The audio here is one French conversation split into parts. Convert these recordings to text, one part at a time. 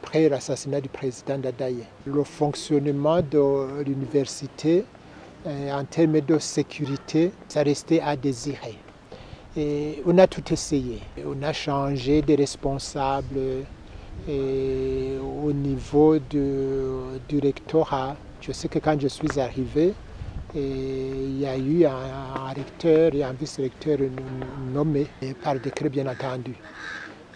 après l'assassinat du président Dadaye. Le fonctionnement de l'université en termes de sécurité, ça restait à désirer. Et on a tout essayé. On a changé de responsables au niveau du rectorat. Je sais que quand je suis arrivé, il y a eu un recteur et un vice-recteur nommés par décret bien entendu.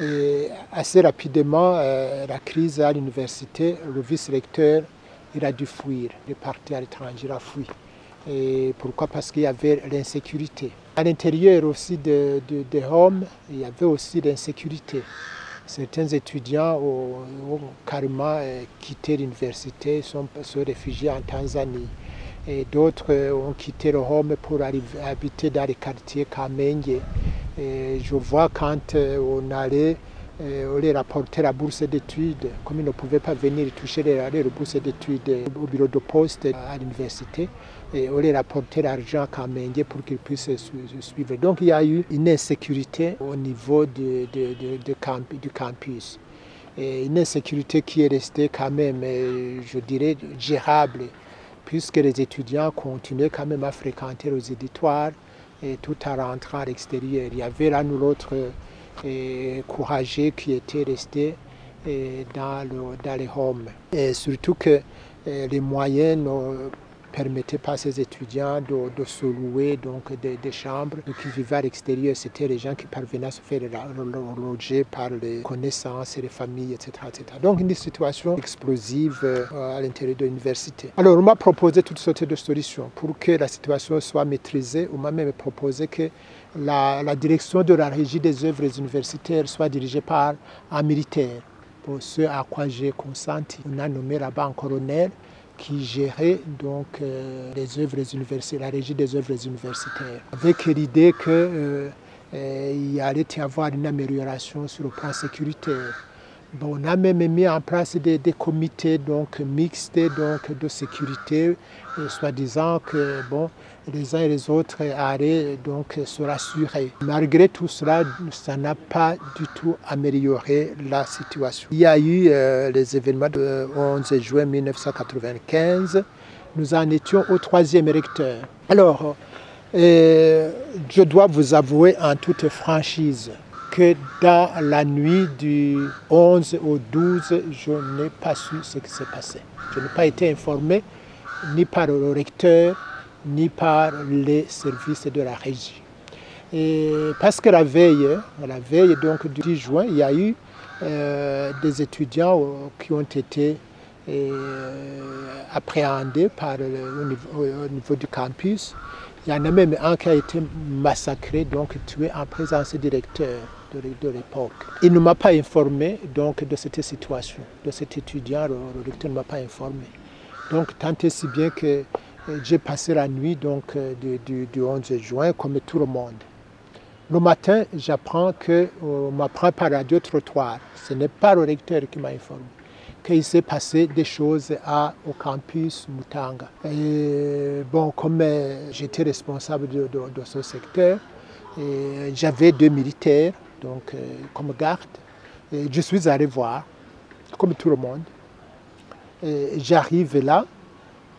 Et assez rapidement, la crise à l'université, le vice-recteur, il a dû fuir, il est parti à l'étranger, il a fui. Et pourquoi? Parce qu'il y avait l'insécurité. À l'intérieur aussi de Home, il y avait aussi l'insécurité. Certains étudiants ont carrément quitté l'université, sont réfugiés en Tanzanie. Et d'autres ont quitté le Home pour habiter dans les quartiers Kamenge. Et je vois quand on allait, on les rapportait la bourse d'études, comme ils ne pouvaient pas venir toucher les bourses d'études au bureau de poste à l'université, et on les rapportait l'argent à Kamenge pour qu'ils puissent suivre. Donc il y a eu une insécurité au niveau du campus. Et une insécurité qui est restée quand même, je dirais, gérable, puisque les étudiants continuaient quand même à fréquenter les auditoires et tout en rentrant à l'extérieur. Il y avait l'un ou l'autre courageux qui était resté dans les homes. Et surtout que les moyens ne permettaient pas à ces étudiants de se louer donc, des chambres qui vivaient à l'extérieur. C'était les gens qui parvenaient à se faire loger par les connaissances et les familles, etc., etc. Donc une situation explosive à l'intérieur de l'université. Alors on m'a proposé toutes sortes de solutions pour que la situation soit maîtrisée. On m'a même proposé que la direction de la régie des œuvres universitaires soit dirigée par un militaire. Pour ce à quoi j'ai consenti. On a nommé là-bas un colonel qui gérait donc les œuvres universitaires, la régie des œuvres universitaires, avec l'idée qu'il allait y avoir une amélioration sur le plan sécuritaire. Bon, on a même mis en place des comités donc, mixtes donc, de sécurité, soi-disant que bon, les uns et les autres allaient donc, se rassurer. Malgré tout cela, ça n'a pas du tout amélioré la situation. Il y a eu les événements du 11 juin 1995. Nous en étions au 3e recteur. Alors, je dois vous avouer en toute franchise que dans la nuit du 11 au 12, je n'ai pas su ce qui s'est passé. Je n'ai pas été informé ni par le recteur, ni par les services de la régie. Et parce que la veille donc, du 10 juin, il y a eu des étudiants qui ont été appréhendés au niveau du campus. Il y en a même un qui a été massacré, donc tué en présence du recteur de l'époque. Il ne m'a pas informé donc, de cette situation, de cet étudiant, le recteur ne m'a pas informé. Donc tant et si bien que j'ai passé la nuit donc, du 11 juin comme tout le monde. Le matin, j'apprends qu'on m'apprend par radio-trottoir, ce n'est pas le recteur qui m'a informé, qu'il s'est passé des choses au campus Mutanga. Et bon, comme j'étais responsable de ce secteur, j'avais 2 militaires donc, comme garde. Et je suis allé voir, comme tout le monde. J'arrive là,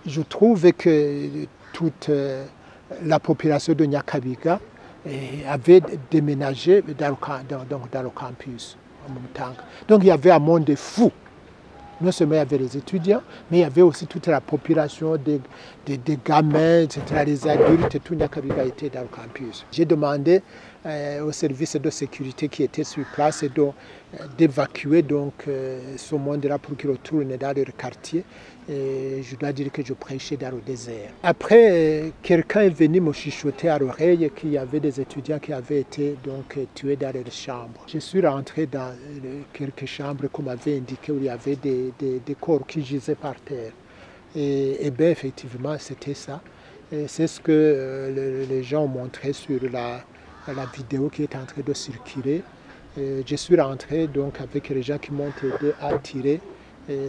je trouve que toute la population de Nyakabiga avait déménagé dans le campus Mutanga. Donc il y avait un monde fou. Non seulement il y avait les étudiants, mais il y avait aussi toute la population des gamins, etc., les adultes, tout Nyakabiga était dans le campus. J'ai demandé aux services de sécurité qui étaient sur place d'évacuer donc ce monde-là pour qu'ils retournent dans leur quartier. Et je dois dire que je prêchais dans le désert. Après, quelqu'un est venu me chuchoter à l'oreille qu'il y avait des étudiants qui avaient été donc, tués dans leurs chambres. Je suis rentré dans quelques chambres qu'on m'avait indiqué où il y avait des corps qui gisaient par terre. Et bien effectivement, c'était ça. C'est ce que les gens ont montré sur la vidéo qui est en train de circuler. Je suis rentré donc, avec les gens qui m'ont aidé à tirer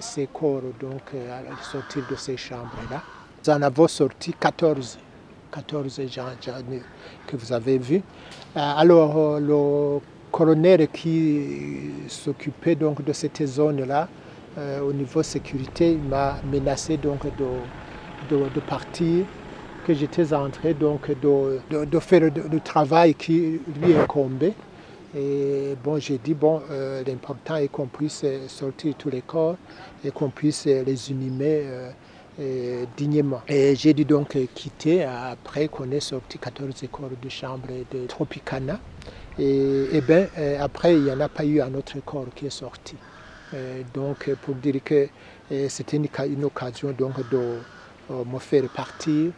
ces corps donc, à sortir de ces chambres-là. Nous en avons sorti 14 gens que vous avez vus. Alors, le colonel qui s'occupait donc de cette zone-là, au niveau sécurité, il m'a menacé donc de partir, que j'étais en train donc de faire le travail qui lui incombait. Et bon, j'ai dit, bon, l'important est qu'on puisse sortir tous les corps et qu'on puisse les inhumer dignement. Et j'ai dû donc quitter après qu'on ait sorti 14 corps de chambre de Tropicana. Et bien, après, il n'y en a pas eu un autre corps qui est sorti. Donc, pour dire que c'était une occasion donc, de me faire partir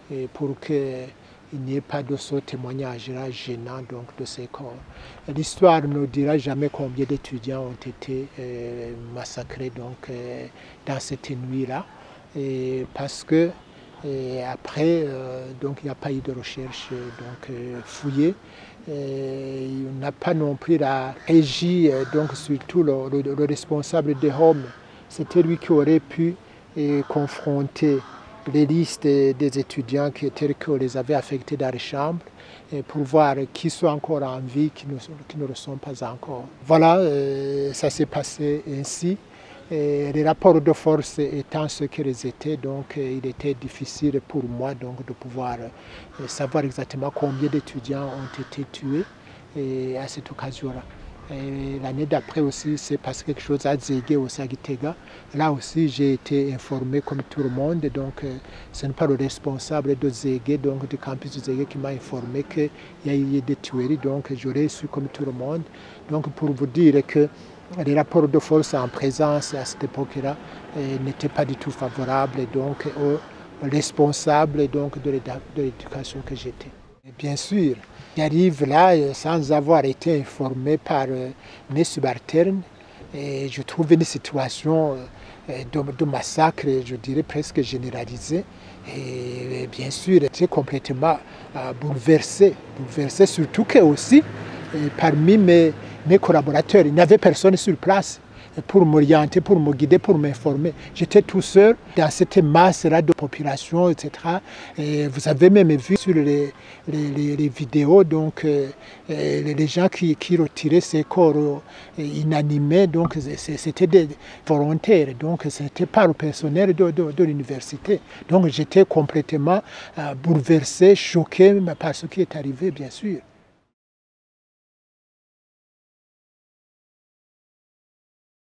et pour qu'il n'y ait pas de ce témoignage gênant donc, de ces corps. L'histoire ne dira jamais combien d'étudiants ont été massacrés donc, dans cette nuit-là, parce que après, donc, il n'y a pas eu de recherche donc, fouillée. Il n'a pas non plus la régie, donc surtout le responsable de Home. C'était lui qui aurait pu confronter les listes des étudiants qui les avaient affectés dans les chambres pour voir qui sont encore en vie, qui ne le sont pas encore. Voilà, ça s'est passé ainsi. Et les rapports de force étant ce qu'ils étaient, donc il était difficile pour moi donc, de pouvoir savoir exactement combien d'étudiants ont été tués à cette occasion-là. L'année d'après aussi, c'est passé quelque chose à Zégué, aussi à Gitega. Là aussi, j'ai été informé comme tout le monde. Donc, ce n'est pas le responsable de Zégué, donc du campus de Zégué, qui m'a informé qu'il y a eu des tueries. Donc, j'aurais su comme tout le monde. Donc, pour vous dire que les rapports de force en présence à cette époque-là n'étaient pas du tout favorables donc, aux responsables donc, de l'éducation que j'étais. Bien sûr, j'arrive là sans avoir été informé par mes subalternes et je trouve une situation de massacre, je dirais presque généralisée. Et bien sûr, j'étais complètement bouleversé, surtout que aussi parmi mes collaborateurs, il n'y avait personne sur place pour m'orienter, pour me guider, pour m'informer. J'étais tout seul dans cette masse-là de population, etc. Et vous avez même vu sur les vidéos donc, les gens qui retiraient ces corps inanimés, donc c'était des volontaires, donc ce n'était pas le personnel de l'université. Donc j'étais complètement bouleversé, choqué par ce qui est arrivé, bien sûr.